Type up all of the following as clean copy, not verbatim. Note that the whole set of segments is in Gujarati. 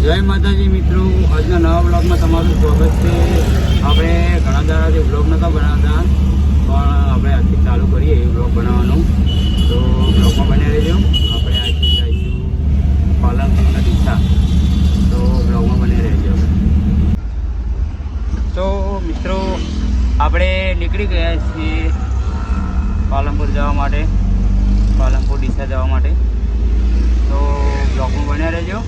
જય માતાજી મિત્રો, આજના નવા બ્લોગમાં તમારું સ્વાગત છે। આપણે ઘણા દાડાથી બ્લોગ નહોતા બનાવતા, પણ આપણે આજથી ચાલુ કરીએ એ બ્લોગ બનાવવાનું, તો બ્લોગમાં બની રહેજો। આપણે આજથી જઈશું પાલનપુરના ડીસા, તો બ્લોગમાં બની રહેજો। તો મિત્રો આપણે નીકળી ગયા છીએ પાલનપુર જવા માટે, પાલનપુર ડીસા જવા માટે, તો બ્લોગમાં બન્યા રહેજો।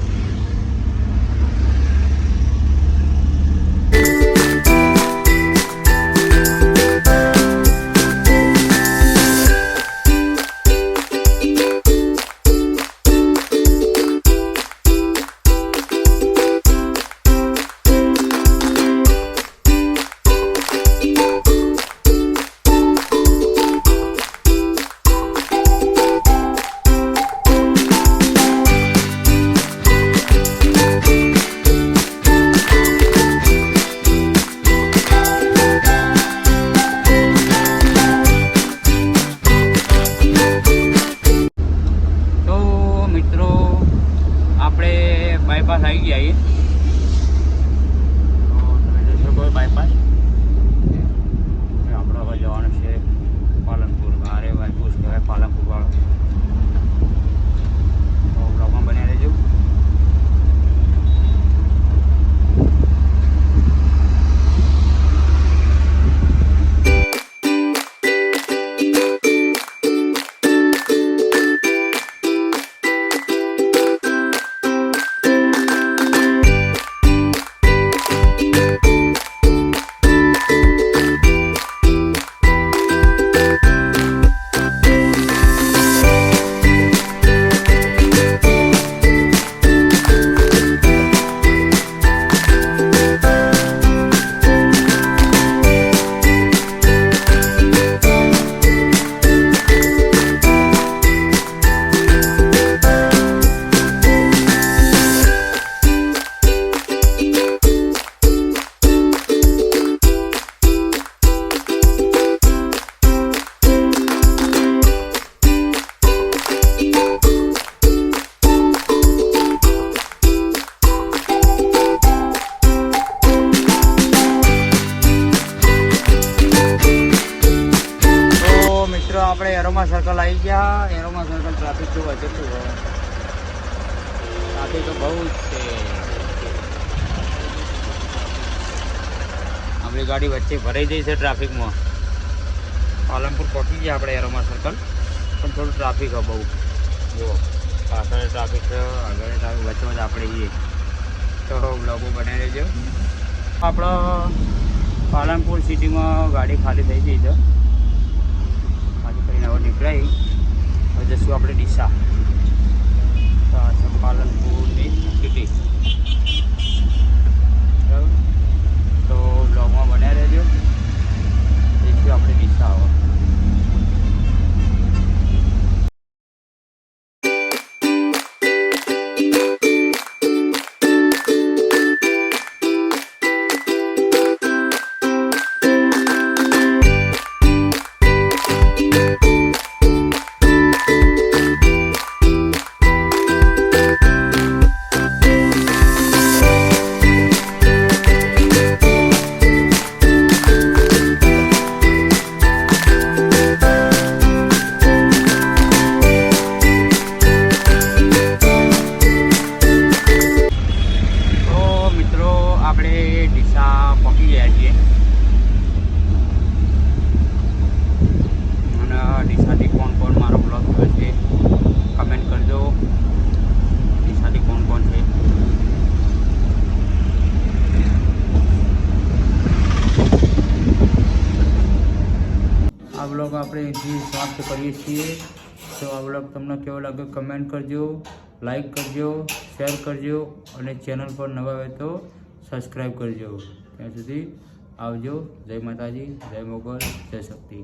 बाईपास आई गया ये, तो તમે જોઈ શકો બાયપાસ આપણે હવે જવાનું છે પાલનપુર। અરે ભાઈ પૂછ કહેવાય પાલનપુર વાળો, તો બ્લોગમાં બન્યા રહેજો। આપણે એરોમા સર્કલ આવી ગયા। એરોમા સર્કલ ટ્રાફિક જોવા જતું હોય, ટ્રાફિક તો બહુ જ છે। આપણી ગાડી વચ્ચે ભરાઈ જઈ છે ટ્રાફિકમાં। પાલનપુર પહોંચી ગયા આપણે એરોમા સર્કલ, પણ થોડું ટ્રાફિક હોય બહુ। જુઓ પાછળ ટ્રાફિક છે, આગળ ટ્રાફિક, વચ્ચે જ આપણે જઈએ, તો બ્લોગો બનાવી લેજો। આપણો પાલનપુર સિટીમાં ગાડી ખાલી થઈ ગઈ છે, હવે નીકળાઈ, હવે જશું આપણે ડીસા, પાલનપુરની સિટી, બરાબર। તો બ્લોગમાં બન્યા રહેજો, જઈશું આપણે ડીસા। હવે આપણે ડીસા પહોંચી ગયા છીએ, અને ડીસાથી કોણ કોણ મારો બ્લોગ જોવે છે કમેન્ટ કરજો। ડીસાથી કોણ કોણ છે, આ બ્લોગ આપણે અહીંથી સમાપ્ત કરીએ છીએ। તો આ બ્લોગ તમને કેવો લાગે કમેન્ટ કરજો, લાઈક કરજો, શેર કરજો, અને ચેનલ પર નવા હોય તો સબસ્ક્રાઈબ કરજો। ત્યાં સુધી આવજો। જય માતાજી, જય મોગલ, જય શક્તિ।